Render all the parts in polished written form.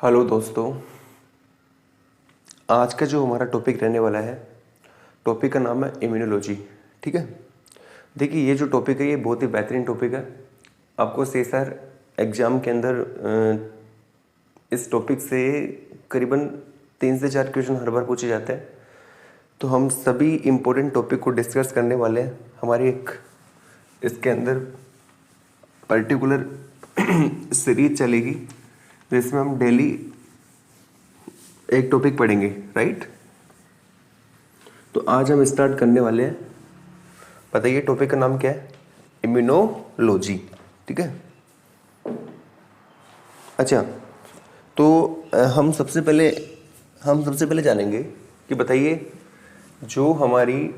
Hello दोस्तों, आज का जो हमारा टॉपिक रहने वाला है, टॉपिक का नाम है इम्यूनोलॉजी। ठीक है, देखिए ये जो टॉपिक है ये बहुत ही बेहतरीन टॉपिक है। आपको सीएसआर एग्ज़ाम के अंदर इस टॉपिक से करीबन 3 से 4 क्वेश्चन हर बार पूछे जाते हैं। तो हम सभी इम्पोर्टेंट टॉपिक को डिस्कस करने वाले हैं। हमारी एक इसके अंदर पर्टिकुलर सीरीज चलेगी जिसमें हम डेली एक टॉपिक पढ़ेंगे, राइट। तो आज हम स्टार्ट करने वाले हैं। बताइए टॉपिक का नाम क्या है? इम्यूनोलॉजी। ठीक है, अच्छा। तो हम सबसे पहले जानेंगे कि बताइए जो हमारी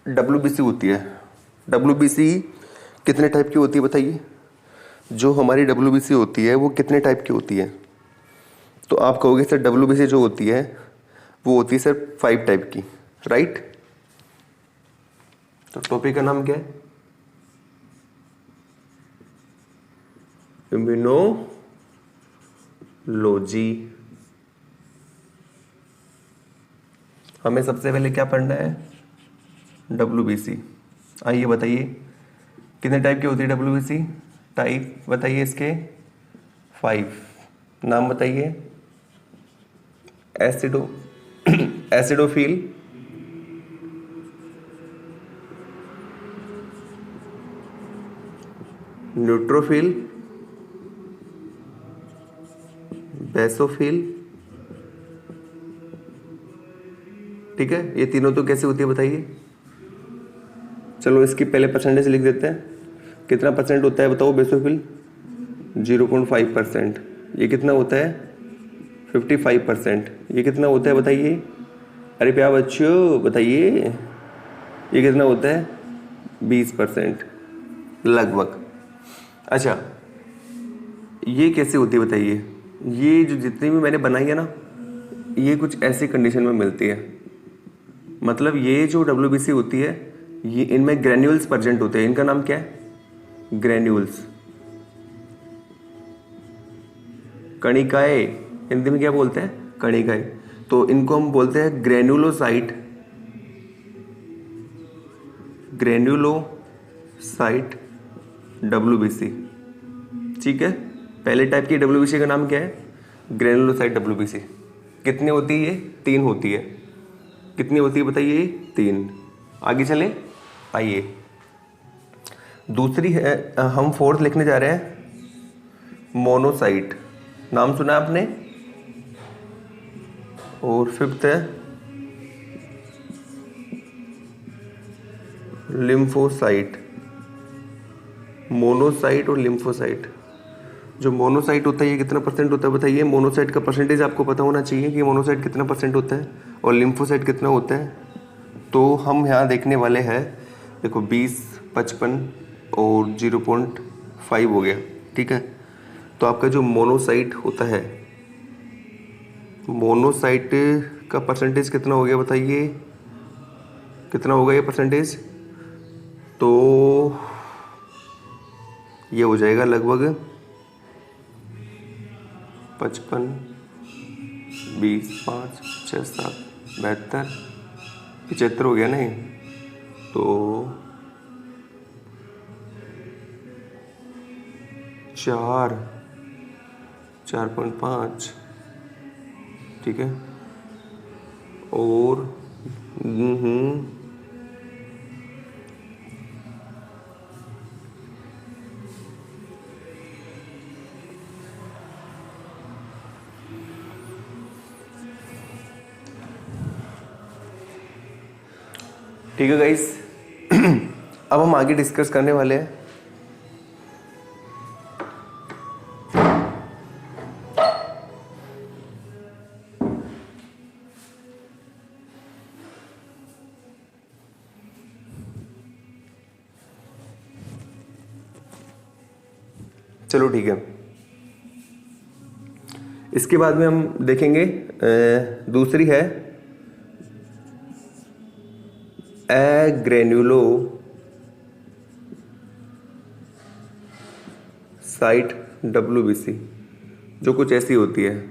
डब्ल्यूबीसी होती है, डब्ल्यूबीसी कितने टाइप की होती है? बताइए जो हमारी डब्ल्यूबीसी होती है वो कितने टाइप की होती है? तो आप कहोगे सर डब्ल्यूबीसी जो होती है वो होती है सर 5 टाइप की, राइट। तो टॉपिक का नाम क्या है? इम्यूनोलॉजी। हमें सबसे पहले क्या पढ़ना है? डब्ल्यूबीसी। आइए बताइए कितने टाइप की होती है डब्ल्यूबीसी? टाइप बताइए इसके 5। नाम बताइए। Acidophil, neutrophil, basophil. ठीक है, ये तीनों तो कैसे होती है बताइए? चलो इसकी पहले परसेंटेज लिख देते हैं। कितना परसेंट होता है बताओ बेसोफिल? 0.5%। ये कितना होता है? 55%। ये कितना होता है बताइए? अरे प्यार बच्चों बताइए, ये कितना होता है? 20% लगभग। अच्छा, ये कैसे होती है बताइए? ये जो जितनी भी मैंने बनाई है ना, ये कुछ ऐसी कंडीशन में मिलती है। मतलब ये जो डब्ल्यूबीसी होती है ये इनमें ग्रेन्यूल्स प्रेजेंट होते हैं। इनका नाम क्या है? ग्रेन्यूल्स, कणिकाएं। हिंदी में क्या बोलते हैं? कणिकाएं। तो इनको हम बोलते हैं ग्रेन्युलोसाइट, ग्रेन्युलोसाइट डब्ल्यूबीसी। ठीक है, पहले टाइप की डब्ल्यूबीसी का नाम क्या है? Granulocyte WBC. कितनी होती है ये? 3 होती है। कितनी होती है बताइए? 3। आगे चलें, आइए। दूसरी है, हम 4th लिखने जा रहे हैं, मोनोसाइट। नाम सुना आपने? और 5th है लिम्फोसाइट। मोनोसाइट और लिम्फोसाइट। जो मोनोसाइट होता है ये कितना परसेंट होता है बताइए? मोनोसाइट का परसेंटेज आपको पता होना चाहिए कि मोनोसाइट कितना परसेंट होता है और लिम्फोसाइट कितना होता है। तो हम यहाँ देखने वाले हैं, देखो 20, 55 और 0.5 हो गया। ठीक है, तो आपका जो मोनोसाइट होता है, मोनोसाइट का परसेंटेज कितना हो गया बताइए? कितना होगा ये परसेंटेज? तो ये हो जाएगा लगभग 55, 20, 5, 6, 7, 72, 75 हो गया नहीं तो 4.5। ठीक है, और ठीक है गाइस। अब हम आगे डिस्कस करने वाले हैं। चलो ठीक है, इसके बाद में हम देखेंगे दूसरी है एग्रेन्युलोसाइट डब्ल्यूबीसी। जो कुछ ऐसी होती है,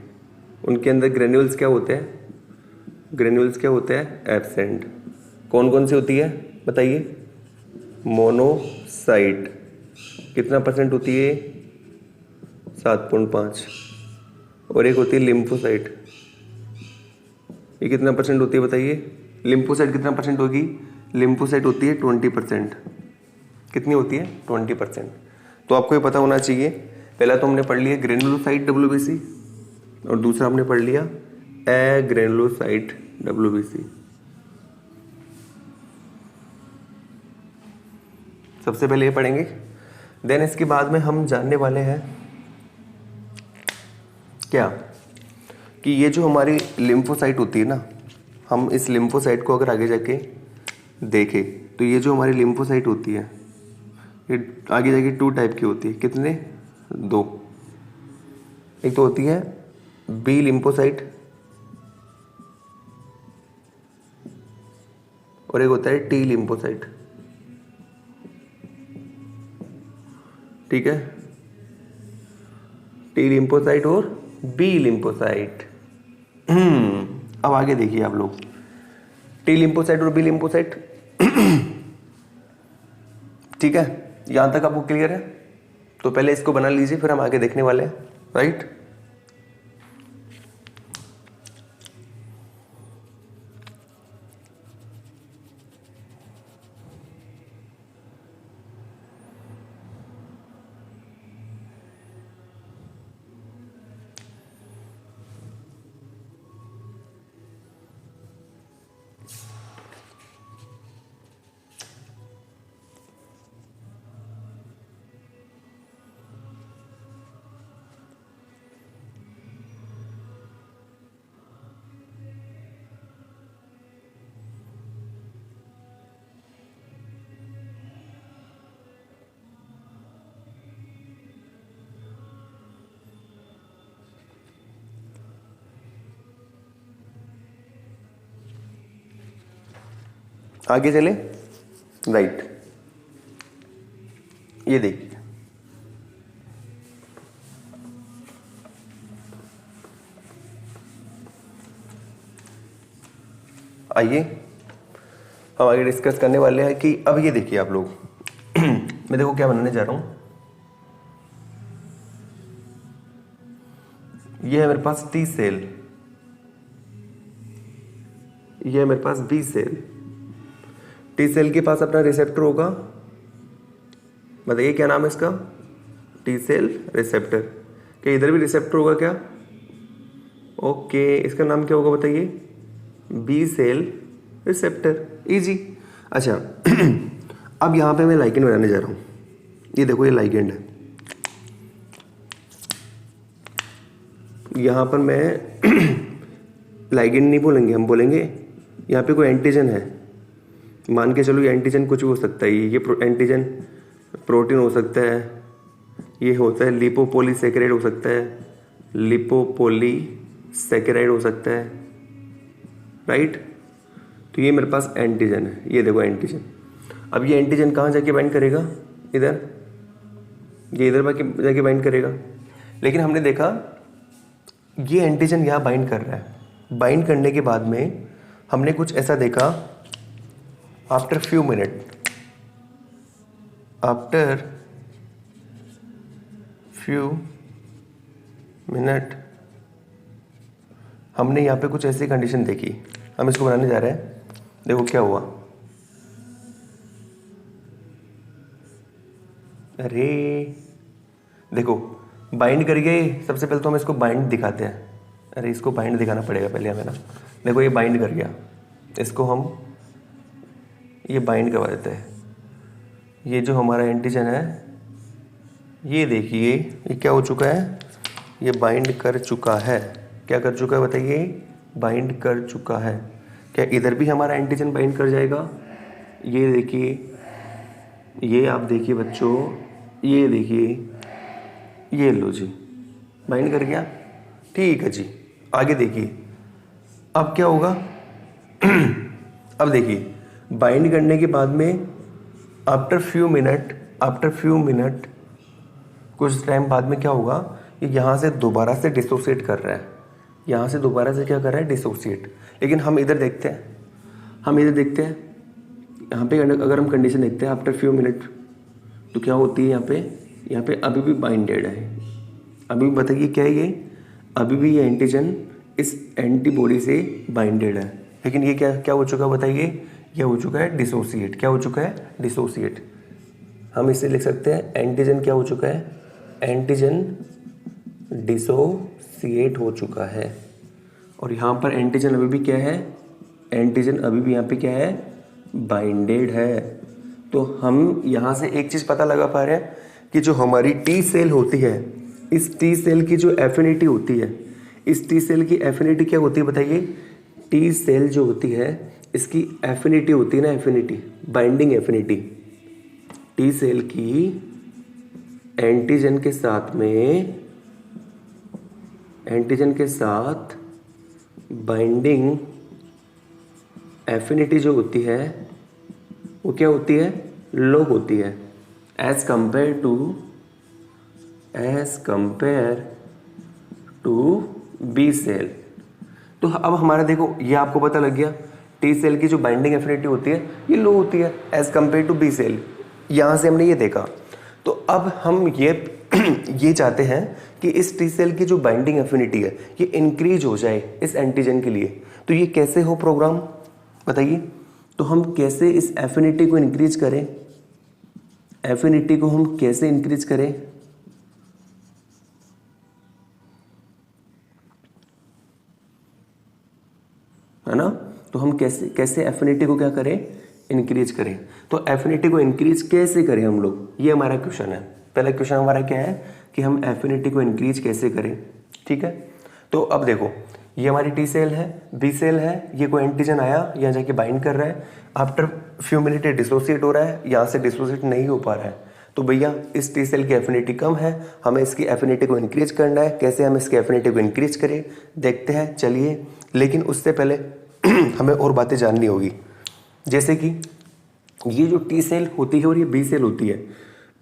उनके अंदर ग्रेन्यूल्स क्या होते हैं? ग्रेन्यूल्स क्या होते हैं? एब्सेंट। कौन कौन सी होती है बताइए? मोनोसाइट। कितना परसेंट होती है? 7.5। और एक होती है लिम्फोसाइट। ये कितना परसेंट होती है बताइए? लिम्फोसाइट कितना परसेंट होगी? लिम्फोसाइट होती है 20%। कितनी होती है? 20%। तो आपको ये पता होना चाहिए। पहला तो हमने पढ़ लिया ग्रेनुलोसाइट WBC, और दूसरा हमने पढ़ लिया एग्रेनुलोसाइट WBC। सबसे पहले ये पढ़ेंगे, देन इसके बाद में हम जानने वाले हैं क्या कि ये जो हमारी लिम्फोसाइट होती है ना, हम इस लिम्फोसाइट को अगर आगे जाके देखें तो ये जो हमारी लिम्फोसाइट होती है ये आगे जाके 2 टाइप की होती है। कितने? 2। एक तो होती है बी लिम्फोसाइट और एक होता है टी लिम्फोसाइट। ठीक है, टी लिम्फोसाइट और बी लिम्फोसाइट। अब आगे देखिए आप लोग, टी लिम्फोसाइट और बी लिम्फोसाइट। ठीक है, यहां तक आपको क्लियर है? तो पहले इसको बना लीजिए, फिर हम आगे देखने वाले हैं। राइट, आगे चले। राइट, ये देखिए, आइए हम आगे डिस्कस करने वाले हैं कि अब ये देखिए आप लोग, मैं देखो क्या बनाने जा रहा हूं। ये है मेरे पास टी सेल, ये है मेरे पास बी सेल। टी सेल के पास अपना रिसेप्टर होगा, बताइए क्या नाम है इसका? T cell receptor. क्या इधर भी रिसेप्टर होगा क्या? ओके, इसका नाम क्या होगा बताइए? B cell receptor. इजी। अच्छा, अब यहां पे मैं लाइगेंड बनाने जा रहा हूं। ये देखो, ये लाइगेंड है। यहां पर मैं लाइगेंड नहीं बोलेंगे, हम बोलेंगे यहाँ पे कोई एंटीजन है। मान के चलो ये एंटीजन कुछ भी हो सकता है। ये एंटीजन प्रोटीन हो सकता है, ये होता है लिपोपोलीसेकेराइड हो सकता है, लिपोपोलीसेकेराइड हो सकता है। राइट, तो ये मेरे पास एंटीजन है। ये देखो एंटीजन। अब ये एंटीजन कहाँ जाके बाइंड करेगा? इधर, ये इधर जाके बाइंड करेगा। लेकिन हमने देखा ये एंटीजन यहाँ बाइंड कर रहा है। बाइंड करने के बाद में हमने कुछ ऐसा देखा, आफ्टर फ्यू मिनट हमने यहाँ पे कुछ ऐसी कंडीशन देखी। हम इसको बनाने जा रहे हैं। देखो क्या हुआ। अरे देखो, बाइंड कर गए। सबसे पहले तो हम इसको बाइंड दिखाते हैं। अरे इसको बाइंड दिखाना पड़ेगा पहले हमें ना। देखो ये बाइंड कर गया, इसको हम ये बाइंड करवा देते हैं। ये जो हमारा एंटीजन है, ये देखिए ये क्या हो चुका है? ये बाइंड कर चुका है। क्या कर चुका है बताइए? बाइंड कर चुका है। क्या इधर भी हमारा एंटीजन बाइंड कर जाएगा? ये देखिए, ये आप देखिए बच्चों, ये देखिए, ये लो जी, बाइंड कर गया। ठीक है जी, आगे देखिए अब क्या होगा। अब देखिए, बाइंड करने के बाद में आफ्टर फ्यू मिनट कुछ टाइम बाद में क्या होगा? ये यहाँ से दोबारा से डिसोसिएट कर रहा है, यहाँ से दोबारा से क्या कर रहा है, डिसोसिएट। लेकिन हम इधर देखते हैं, यहाँ पे अगर हम कंडीशन देखते हैं आफ्टर फ्यू मिनट, तो क्या होती है यहाँ पे अभी भी बाइंडेड है। अभी भी बताइए क्या है ये, अभी भी ये एंटीजन इस एंटीबॉडी से बाइंडेड है, लेकिन ये क्या हो चुका है बताइए, ये हो चुका है डिसोसिएट। क्या हो चुका है, डिसोसिएट। हम इसे लिख सकते हैं एंटीजन क्या हो चुका है, एंटीजन डिसोसिएट हो चुका है। और यहाँ पर एंटीजन अभी भी क्या है, एंटीजन अभी भी यहाँ पे क्या है, बाइंडेड है। तो हम यहाँ से एक चीज़ पता लगा पा रहे हैं कि जो हमारी टी सेल होती है, इस टी सेल की जो एफिनिटी होती है, इस टी सेल की एफिनिटी क्या होती है बताइए। टी सेल जो होती है इसकी एफिनिटी होती है ना, affinity, binding affinity. T cell की एंटीजन के साथ में, एंटीजन के साथ बाइंडिंग एफिनिटी जो होती है वो क्या होती है, लो होती है as compare to B cell. तो अब हमारा देखो ये आपको पता लग गया, टी सेल की जो बाइंडिंग एफिनिटी होती है ये लो होती है as compare to B cell. यहाँ से हमने ये देखा। तो अब हम ये चाहते हैं कि इस टी सेल की जो बाइंडिंग एफिनिटी है ये इंक्रीज हो जाए इस एंटीजन के लिए। तो ये कैसे हो प्रोग्राम बताइए। तो हम कैसे इस एफिनिटी को इंक्रीज करें, एफिनिटी को हम कैसे इंक्रीज करें, है ना। तो हम कैसे एफिनिटी को क्या करें, इंक्रीज करें। तो एफिनिटी को इंक्रीज कैसे करें हम लोग, ये हमारा क्वेश्चन है। पहला क्वेश्चन हमारा क्या है कि हम एफिनिटी को इंक्रीज कैसे करें, ठीक है। तो अब देखो ये हमारी टी सेल है, बी सेल है, ये कोई एंटीजन आया यहाँ जाके बाइंड कर रहा है, आफ्टर फ्यू मिनट ये डिसोसिएट हो रहा है, यहाँ से डिसोसिएट नहीं हो पा रहा है। तो भैया इस टी सेल की एफिनिटी कम है, हमें इसकी एफिनिटी को इंक्रीज करना है। कैसे हम इसकी एफिनिटी को इंक्रीज करें देखते हैं, चलिए। लेकिन उससे पहले हमें और बातें जाननी होगी, जैसे कि ये जो टी सेल होती है और ये बी सेल होती है,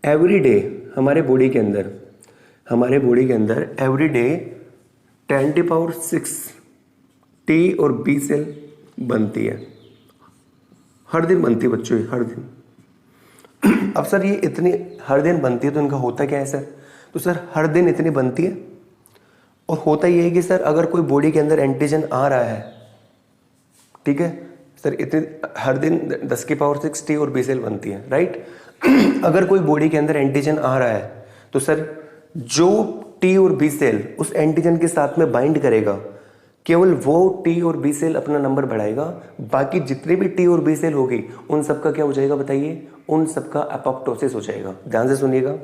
एवरी डे हमारे बॉडी के अंदर एवरी डे 10⁶ टी और बी सेल बनती है। हर दिन बनती है बच्चों, हर दिन। अब सर ये इतनी हर दिन बनती है तो इनका होता क्या है सर। तो सर हर दिन इतनी बनती है और होता ये है कि सर अगर कोई बॉडी के अंदर एंटीजन आ रहा है, ठीक है सर, इतने हर दिन 10⁶ टी और बी सेल बनती है, राइट। अगर कोई बॉडी के अंदर एंटीजन आ रहा है तो सर जो टी और बी सेल उस एंटीजन के साथ में बाइंड करेगा, केवल वो टी और बी सेल अपना नंबर बढ़ाएगा। बाकी जितने भी टी और बी सेल होगी उन सबका क्या हो जाएगा बताइए, उन सबका एपोप्टोसिस हो जाएगा। ध्यान से सुनिएगा,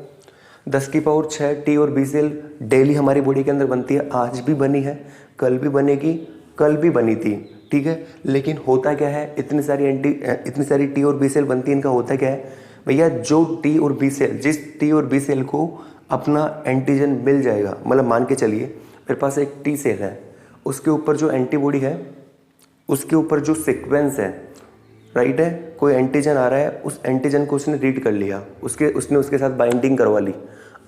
10⁶ टी और बी सेल डेली हमारी बॉडी के अंदर बनती है, आज भी बनी है, कल भी बनेगी, कल भी बनी थी, ठीक है। लेकिन होता क्या है, इतनी सारी टी और बी सेल बनती है, इनका होता क्या है भैया, जो टी और बी सेल, जिस टी और बी सेल को अपना एंटीजन मिल जाएगा, मतलब मान के चलिए मेरे पास एक टी सेल है, उसके ऊपर जो एंटीबॉडी है, उसके ऊपर जो सीक्वेंस है, राइट है, कोई एंटीजन आ रहा है, उस एंटीजन को उसने रीड कर लिया, उसने उसके साथ बाइंडिंग करवा ली।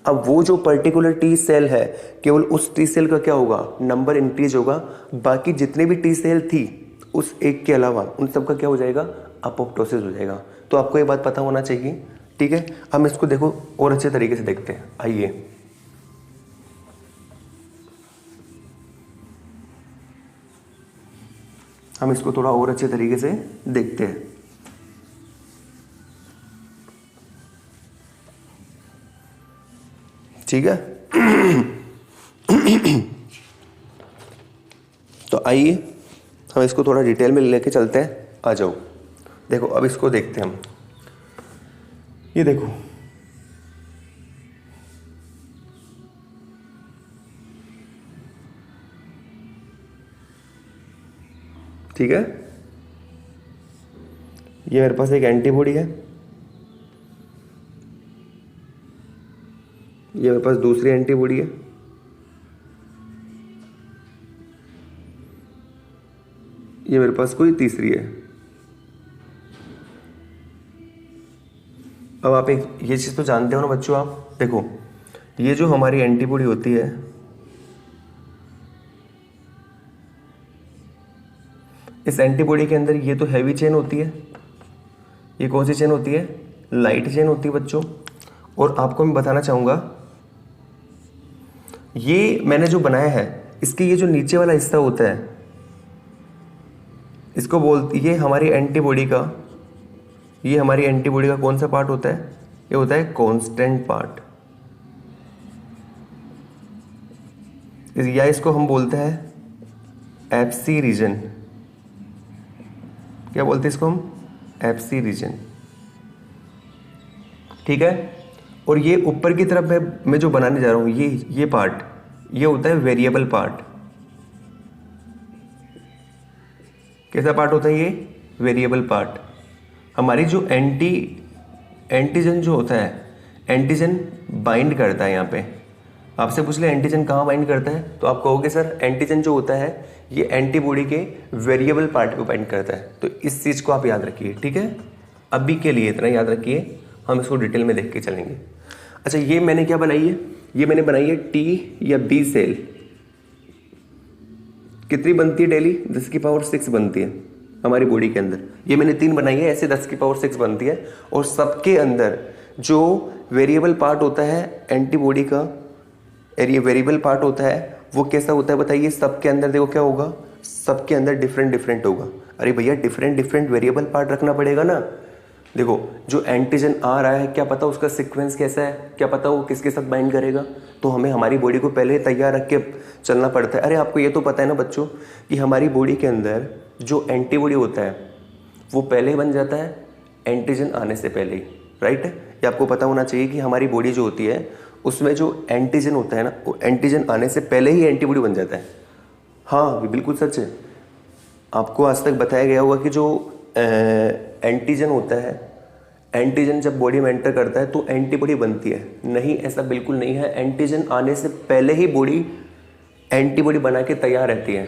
अब वो जो पर्टिकुलर टी सेल है, केवल उस टी सेल का क्या होगा, नंबर इंक्रीज होगा। बाकी जितने भी टी सेल थी उस एक के अलावा उन सबका क्या हो जाएगा, अपोप्टोसिस हो जाएगा। तो आपको ये बात पता होना चाहिए, ठीक है। हम इसको देखो और अच्छे तरीके से देखते हैं, आइए। हम इसको थोड़ा और अच्छे तरीके से देखते हैं। ठीक है। तो आइए हम इसको थोड़ा डिटेल में लेके चलते हैं, आ जाओ। देखो अब इसको देखते हैं हम। ये देखो, ठीक है, ये मेरे पास एक एंटीबॉडी है, ये मेरे पास दूसरी एंटीबॉडी है, ये मेरे पास कोई तीसरी है। अब आप एक ये चीज़ तो जानते हो ना बच्चों, आप देखो ये जो हमारी एंटीबॉडी होती है, इस एंटीबॉडी के अंदर ये तो हैवी चेन होती है, ये कौन सी चेन होती है? लाइट चेन होती है बच्चों। और आपको मैं बताना चाहूँगा, ये मैंने जो बनाया है, इसके ये जो नीचे वाला हिस्सा होता है, इसको बोलते, ये हमारी एंटीबॉडी का, ये हमारी एंटीबॉडी का कौन सा पार्ट होता है? ये होता है कांस्टेंट पार्ट, या इसको हम बोलते हैं एफसी रीजन। क्या बोलते हैं इसको हम? एफसी रीजन, ठीक है। और ये ऊपर की तरफ मैं जो बनाने जा रहा हूँ, ये पार्ट, ये होता है वेरिएबल पार्ट। कैसा पार्ट होता है ये? Variable part. हमारी जो एंटीजन जो होता है, एंटीजन बाइंड करता है। यहाँ पे आपसे पूछ ले एंटीजन कहाँ बाइंड करता है, तो आप कहोगे सर एंटीजन जो होता है ये एंटीबॉडी के वेरिएबल पार्ट को बाइंड करता है। तो इस चीज़ को आप याद रखिए, ठीक है। अभी के लिए इतना याद रखिए, हम इसको डिटेल में देख के चलेंगे। अच्छा, ये मैंने क्या बनाई है? ये मैंने बनाई है टी या बी सेल। कितनी बनती है डेली? 10 की पावर 6 बनती है हमारी बॉडी के अंदर। ये मैंने 3 बनाई है, ऐसे 10 की पावर 6 बनती है। और सबके अंदर जो वेरिएबल पार्ट होता है एंटीबॉडी का, वेरिएबल पार्ट होता है, वो कैसा होता है बताइए? सबके अंदर देखो क्या होगा, सबके अंदर डिफरेंट होगा। अरे भैया डिफरेंट वेरिएबल पार्ट रखना पड़ेगा ना। देखो जो एंटीजन आ रहा है, क्या पता उसका सीक्वेंस कैसा है, क्या पता वो किसके साथ बाइंड करेगा। तो हमें हमारी बॉडी को पहले तैयार रख के चलना पड़ता है। अरे आपको ये तो पता है ना बच्चों कि हमारी बॉडी के अंदर जो एंटीबॉडी होता है वो पहले बन जाता है एंटीजन आने से पहले ही, राइट। ये आपको पता होना चाहिए कि हमारी बॉडी जो होती है उसमें जो एंटीजन होता है ना, वो एंटीजन आने से पहले ही एंटीबॉडी बन जाता है। हाँ बिल्कुल सच है। आपको आज तक बताया गया होगा कि जो एंटीजन होता है, एंटीजन जब बॉडी में एंटर करता है तो एंटीबॉडी बनती है। नहीं, ऐसा बिल्कुल नहीं है। एंटीजन आने से पहले ही बॉडी एंटीबॉडी बना के तैयार रहती है।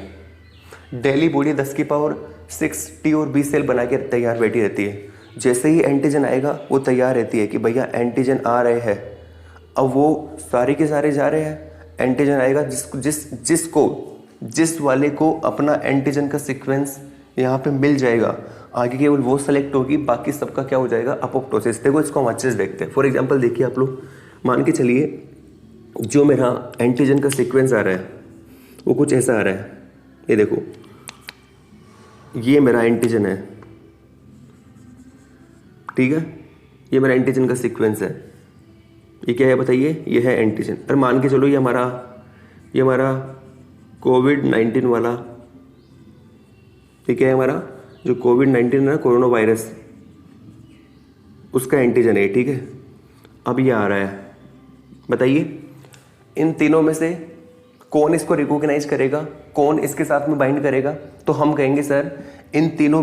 डेली बॉडी 10 की पावर 6 टी और बी सेल बना के तैयार बैठी रहती है। जैसे ही एंटीजन आएगा वो तैयार रहती है कि भैया एंटीजन आ रहे हैं। अब वो सारे के सारे जा रहे हैं, एंटीजन आएगा, जिस वाले को अपना एंटीजन का सीक्वेंस यहाँ पे मिल जाएगा, आगे केवल वो सेलेक्ट होगी, बाकी सबका क्या हो जाएगा? अपोप्टोसिस। देखो इसको हम अच्छे से देखते हैं। फॉर एग्जांपल देखिए आप लोग, मान के चलिए जो मेरा एंटीजन का सीक्वेंस आ रहा है वो कुछ ऐसा आ रहा है। ये देखो, ये मेरा एंटीजन है, ठीक है। ये मेरा एंटीजन का सीक्वेंस है। ये क्या है बताइए? ये है एंटीजन। पर मान के चलो ये हमारा कोविड-19 वाला, ये क्या है? हमारा जो कोविड-19 है ना, कोरोना वायरस, उसका एंटीजन है, ठीक है। अब ये आ रहा है, बताइए इन तीनों में से कौन इसको रिकॉग्नाइज करेगा, कौन इसके साथ में बाइंड करेगा? तो हम कहेंगे सर इन तीनों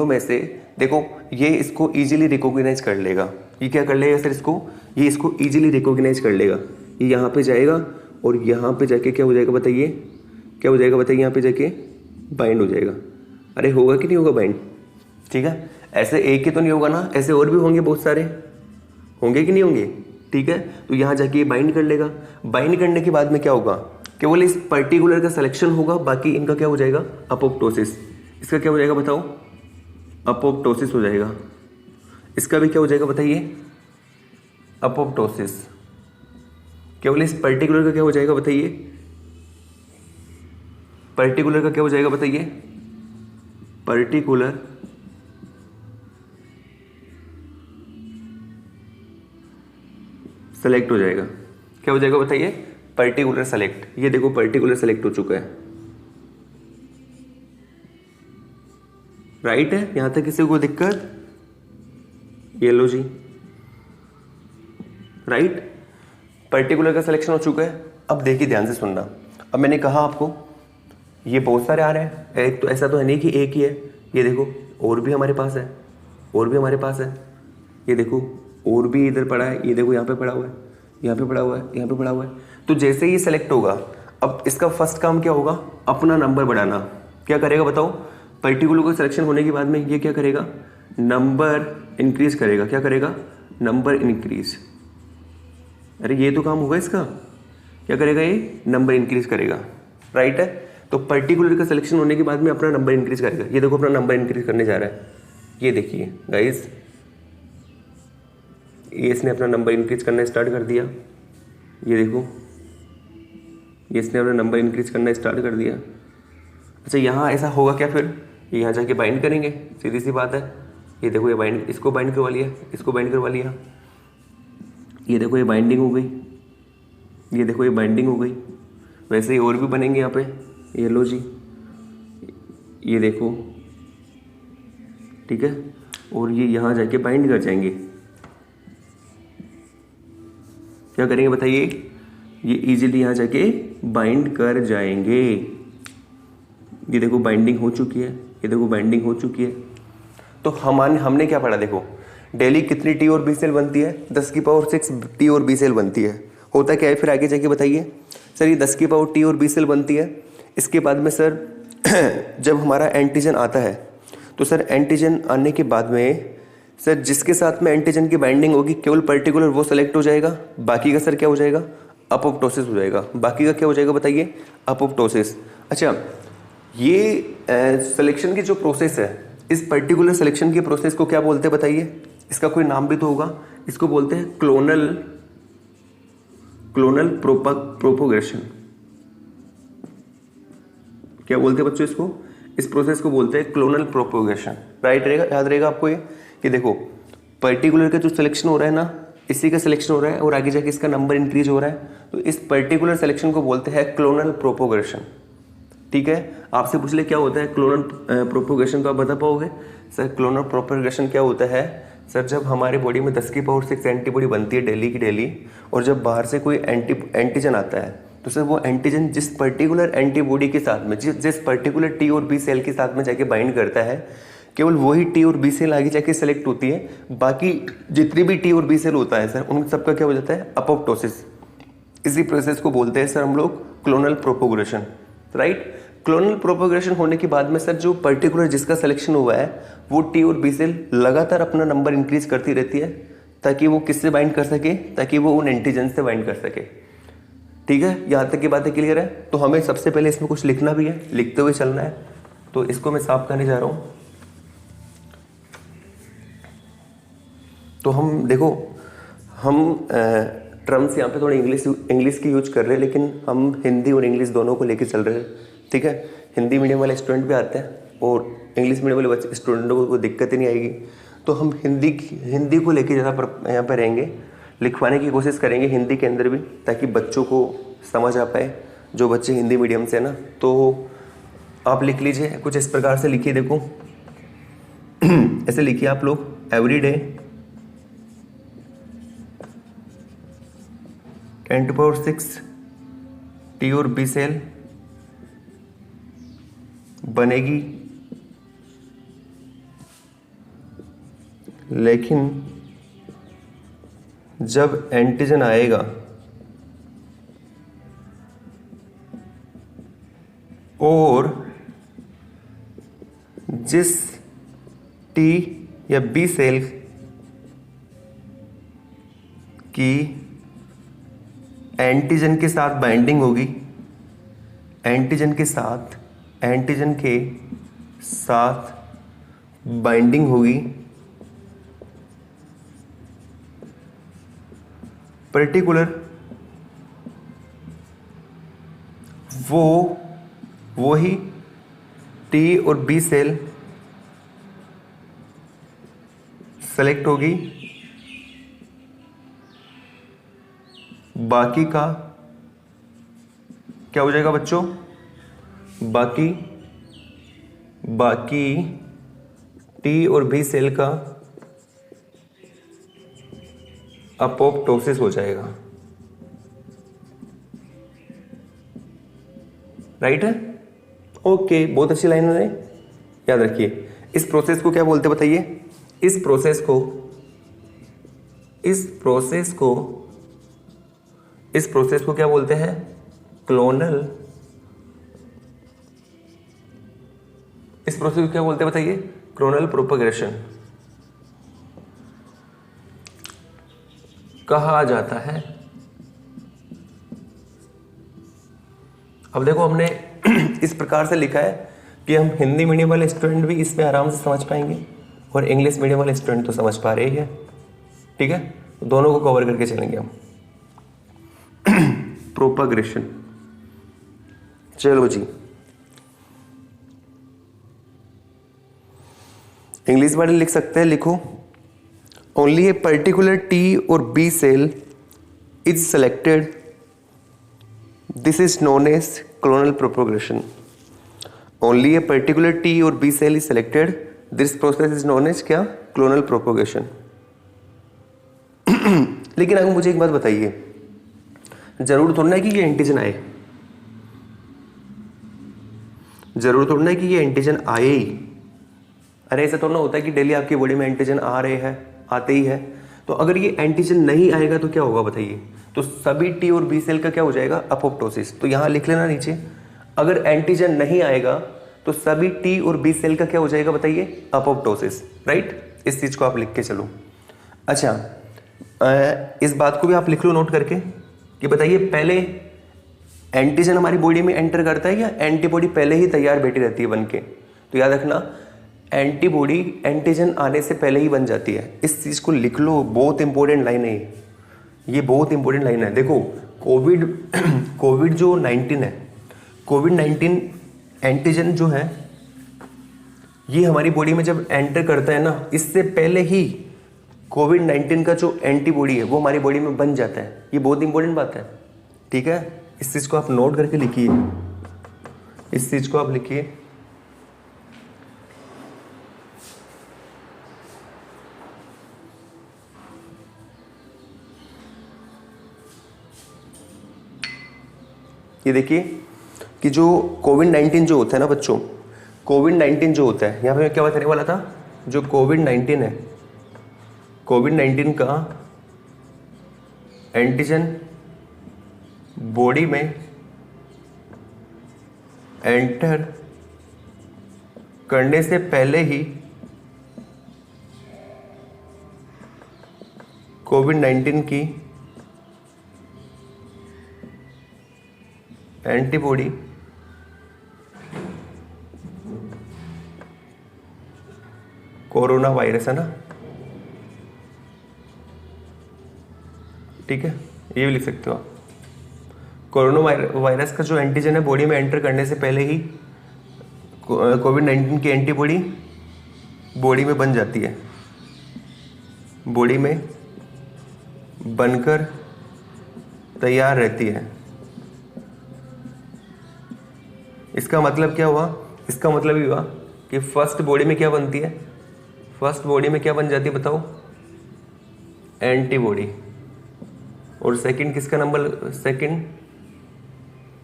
में से देखो ये इसको इजीली रिकॉग्नाइज कर लेगा। ये क्या कर लेगा सर? ये इसको इजीली रिकॉग्नाइज कर लेगा। ये यहाँ पे जाएगा और यहाँ पे जाके क्या हो जाएगा बताइए? क्या हो जाएगा बताइए? यहाँ पे जाके बाइंड हो जाएगा। अरे होगा कि नहीं होगा बाइंड? ठीक है। ऐसे एक ही तो नहीं होगा ना, ऐसे और भी होंगे, बहुत सारे होंगे कि नहीं होंगे, ठीक है। तो यहाँ जाके बाइंड कर लेगा। बाइंड करने के बाद में क्या होगा? केवल इस पर्टिकुलर का सिलेक्शन होगा, बाकी इनका क्या हो जाएगा? अपोप्टोसिस। इसका क्या हो जाएगा बताओ? अपोप्टोसिस हो जाएगा। इसका भी क्या हो जाएगा बताइए? अपोप्टोसिस। केवल इस पर्टिकुलर का क्या हो जाएगा बताइए? पर्टिकुलर का क्या हो जाएगा बताइए? पर्टिकुलर सेलेक्ट हो जाएगा। क्या हो जाएगा बताइए? Particular select. ये देखो पर्टिकुलर सेलेक्ट हो चुका है, राइट है। यहां तक किसी को दिक्कत? ये लो जी, राइट। पर्टिकुलर का सिलेक्शन हो चुका है। अब देखिए ध्यान से सुनना। अब मैंने कहा आपको ये बहुत सारे आ रहे हैं, एक तो ऐसा तो है नहीं कि एक ही है। ये देखो और भी हमारे पास है, और भी हमारे पास है। ये देखो और भी इधर पड़ा है। ये देखो यहाँ पे पड़ा हुआ है, यहाँ पे पड़ा हुआ है, यहाँ पे पड़ा हुआ है। तो जैसे ही सेलेक्ट होगा, अब इसका फर्स्ट काम क्या होगा? अपना नंबर बढ़ाना। क्या करेगा बताओ? पर्टिकुलर का सिलेक्शन होने के बाद में ये क्या करेगा? नंबर इंक्रीज करेगा। क्या करेगा? Number increase. अरे ये तो काम होगा इसका, क्या करेगा ये, नंबर इंक्रीज करेगा, राइट है। तो पर्टिकुलर का सिलेक्शन होने के बाद में अपना नंबर इंक्रीज करेगा। ये देखो अपना नंबर इंक्रीज करने जा रहा है, ये देखिए गाइस, ये इसने अपना नंबर इंक्रीज करना स्टार्ट कर दिया। ये देखो ये इसने अपना नंबर इंक्रीज करना स्टार्ट कर दिया। अच्छा यहाँ ऐसा होगा क्या, फिर यहाँ जाके बाइंड करेंगे, सीधी सी बात है। ये देखो ये बाइंड, इसको बाइंड करवा लिया, इसको बाइंड करवा लिया, ये देखो ये बाइंडिंग हो गई, ये देखो ये बाइंडिंग हो गई। वैसे ही और भी बनेंगे यहाँ पे, ये लो जी, ये देखो, ठीक है। और ये यहाँ जाके बाइंड कर जाएंगे। क्या करेंगे बताइए, ये इजीली यहाँ जाके बाइंड कर जाएंगे। ये देखो बाइंडिंग हो चुकी है, ये देखो बाइंडिंग हो चुकी है। तो हमने क्या पढ़ा, देखो डेली कितनी टी और बी सेल बनती है, 10 की पावर 6 टी और बी सेल बनती है। होता क्या है फिर आगे जाके बताइए सर, ये 10 की पावर टी और बी सेल बनती है। इसके बाद में सर जब हमारा एंटीजन आता है, तो सर एंटीजन आने के बाद में सर जिसके साथ में एंटीजन की बाइंडिंग होगी केवल पर्टिकुलर वो सेलेक्ट हो जाएगा, बाकी का सर क्या हो जाएगा, अपोप्टोसिस हो जाएगा। बाकी का क्या हो जाएगा बताइए, अपोप्टोसिस। अच्छा ये सिलेक्शन की जो प्रोसेस है, इस पर्टिकुलर सिलेक्शन की प्रोसेस को क्या बोलते हैं बताइए, इसका कोई नाम भी तो होगा। इसको बोलते हैं क्लोनल प्रोपोगेशन। क्या बोलते हैं बच्चों इसको, इस प्रोसेस को बोलते हैं क्लोनल प्रोपोगेशन, राइट रहेगा, याद रहेगा आपको ये कि देखो पर्टिकुलर का जो सिलेक्शन हो रहा है ना, इसी का सिलेक्शन हो रहा है और आगे जाके इसका नंबर इंक्रीज हो रहा है, तो इस पर्टिकुलर सिलेक्शन को बोलते हैं क्लोनल प्रोपोगेशन। ठीक है, आपसे पूछ ले क्या होता है क्लोनल प्रोपोगेशन, तो आप बता पाओगे सर क्लोनल प्रोपोगेशन क्या होता है। सर जब हमारी बॉडी में 10 की पावर 6 एंटीबॉडी बनती है डेली की डेली, और जब बाहर से कोई एंटीजन आता है, तो सर वो एंटीजन जिस पर्टिकुलर एंटीबॉडी के साथ में, जिस पर्टिकुलर टी और बी सेल के साथ में जाके बाइंड करता है, केवल वही टी और बी सेल आगे जाके सेलेक्ट होती है। बाकी जितनी भी टी और बी सेल होता है सर, उन सबका क्या हो जाता है, अपोप्टोसिस। इसी प्रोसेस को बोलते हैं सर हम लोग clonal propagation, right. Clonal propagation होने के बाद में सर जो पर्टिकुलर जिसका सिलेक्शन हुआ है, वो टी और बी सेल लगातार अपना नंबर इंक्रीज करती रहती है, ताकि वो किससे बाइंड कर सके, ताकि वो उन एंटीजन से बाइंड कर सके। ठीक है, यहाँ तक की बातें क्लियर है। तो हमें सबसे पहले इसमें कुछ लिखना भी है, लिखते हुए चलना है। तो इसको मैं साफ करने जा रहा हूँ। तो हम देखो, हम टर्म्स यहाँ पे थोड़ी इंग्लिश की यूज कर रहे हैं, लेकिन हम हिंदी और इंग्लिश दोनों को लेके चल रहे हैं। ठीक है, हिंदी मीडियम वाले स्टूडेंट भी आते हैं और इंग्लिश मीडियम वाले स्टूडेंटों को कोई दिक्कत ही नहीं आएगी। तो हम हिंदी को लेके ज़्यादा यहाँ पर रहेंगे, लिखवाने की कोशिश करेंगे हिंदी के अंदर भी, ताकि बच्चों को समझ आ पाए, जो बच्चे हिंदी मीडियम से ना। तो आप लिख लीजिए, कुछ इस प्रकार से लिखिए, देखो ऐसे लिखिए आप लोग, एवरी डे 10⁶ टी और बी सेल बनेगी, लेकिन जब एंटीजन आएगा और जिस टी या बी सेल की एंटीजन के साथ बाइंडिंग होगी, एंटीजन के साथ बाइंडिंग होगी, पर्टिकुलर वही टी और बी सेल सेलेक्ट होगी, बाकी का क्या हो जाएगा बच्चों, बाकी टी और बी सेल का अपोप्टोसिस हो जाएगा, राइट है। ओके, बहुत अच्छी लाइन है, याद रखिए। इस प्रोसेस को क्या बोलते बताइए, इस प्रोसेस को क्या बोलते हैं, क्लोनल। इस प्रोसेस को क्या बोलते हैं बताइए, क्लोनल प्रोपगेशन कहा जाता है। अब देखो हमने इस प्रकार से लिखा है कि हम हिंदी मीडियम वाले स्टूडेंट भी इसमें आराम से समझ पाएंगे और इंग्लिश मीडियम वाले स्टूडेंट तो समझ पा रहे ही है, ठीक है। दोनों को कवर करके चलेंगे हम। प्रोपागेशन, चलो जी, इंग्लिश वाले लिख सकते हैं, लिखो। ओनली ए पर्टिकुलर टी और B cell is selected, this is known as clonal propagation. Only a particular T और B cell is selected, this process is known as क्या? Clonal propagation. लेकिन अगर मुझे एक बात बताइए, जरूर थोड़ा ना कि ये एंटीजन आए, जरूर थोड़ा ना कि ये एंटीजन आए ही। अरे ऐसा थोड़ा ना होता है कि डेली आपकी बॉडी में एंटीजन आ रहे हैं, आते ही है। तो अगर ये एंटीजन नहीं आएगा तो क्या होगा बताइए? तो सभी टी और बी सेल का क्या हो जाएगा? अपोप्टोसिस। तो यहां लिख लेना नीचे, अगर एंटीजन नहीं आएगा तो सभी टी और बी सेल का क्या हो जाएगा बताइए? Apoptosis, right. इस चीज को आप लिख के चलो। अच्छा, इस बात को भी आप लिख लो नोट करके कि बताइए पहले एंटीजन हमारी बॉडी में एंटर करता है या एंटीबॉडी पहले ही तैयार बैठी रहती है बन के? तो याद रखना, एंटीबॉडी एंटीजन आने से पहले ही बन जाती है। इस चीज को लिख लो, बहुत इंपॉर्टेंट लाइन है ये बहुत इंपॉर्टेंट लाइन है। देखो कोविड जो 19 है, कोविड-19 एंटीजन जो है ये हमारी बॉडी में जब एंटर करता है ना, इससे पहले ही कोविड-19 का जो एंटीबॉडी है वो हमारी बॉडी में बन जाता है। ये बहुत इंपॉर्टेंट बात है, ठीक है। इस चीज को आप नोट करके लिखिए, इस चीज को आप लिखिए। ये देखिए कि जो कोविड-19 जो होता है ना बच्चों, कोविड-19 जो होता है, यहाँ पे मैं क्या बताने वाला था, जो कोविड-19 है, कोविड-19 का एंटीजन बॉडी में एंटर करने से पहले ही कोविड-19 की एंटीबॉडी कोरोना वायरस है ना, ठीक है, ये भी लिख सकते हो आप। कोरोना वायरस का जो एंटीजन है बॉडी में एंटर करने से पहले ही कोविड-19 की एंटीबॉडी बॉडी में बन जाती है, बॉडी में बनकर तैयार रहती है। इसका मतलब क्या हुआ? इसका मतलब ये हुआ कि फर्स्ट बॉडी में क्या बनती है? फर्स्ट बॉडी में क्या बन जाती है बताओ? एंटीबॉडी। और सेकंड किसका नंबर? सेकंड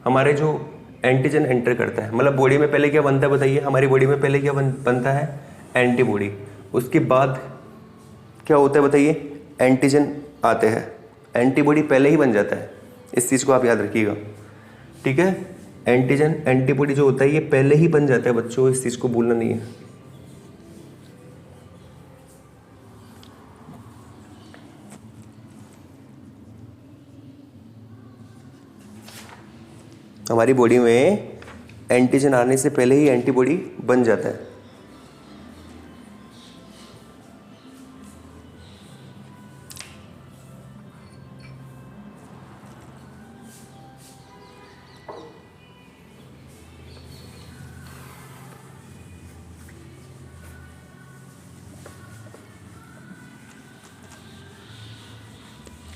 हमारे जो एंटीजन एंटर करता है, मतलब बॉडी में पहले क्या बनता है बताइए? हमारी बॉडी में पहले क्या बनता है? एंटीबॉडी। उसके बाद क्या होता है बताइए? एंटीजन आते हैं, एंटीबॉडी पहले ही बन जाता है। इस चीज़ को आप याद रखिएगा, ठीक है। एंटीजन एंटीबॉडी जो होता है ये पहले ही बन जाता है बच्चों, इस चीज़ को भूलना नहीं है। हमारी बॉडी में एंटीजन आने से पहले ही एंटीबॉडी बन जाता है।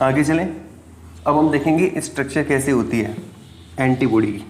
आगे चलें, अब हम देखेंगे स्ट्रक्चर कैसे होती है एंटीबॉडी की।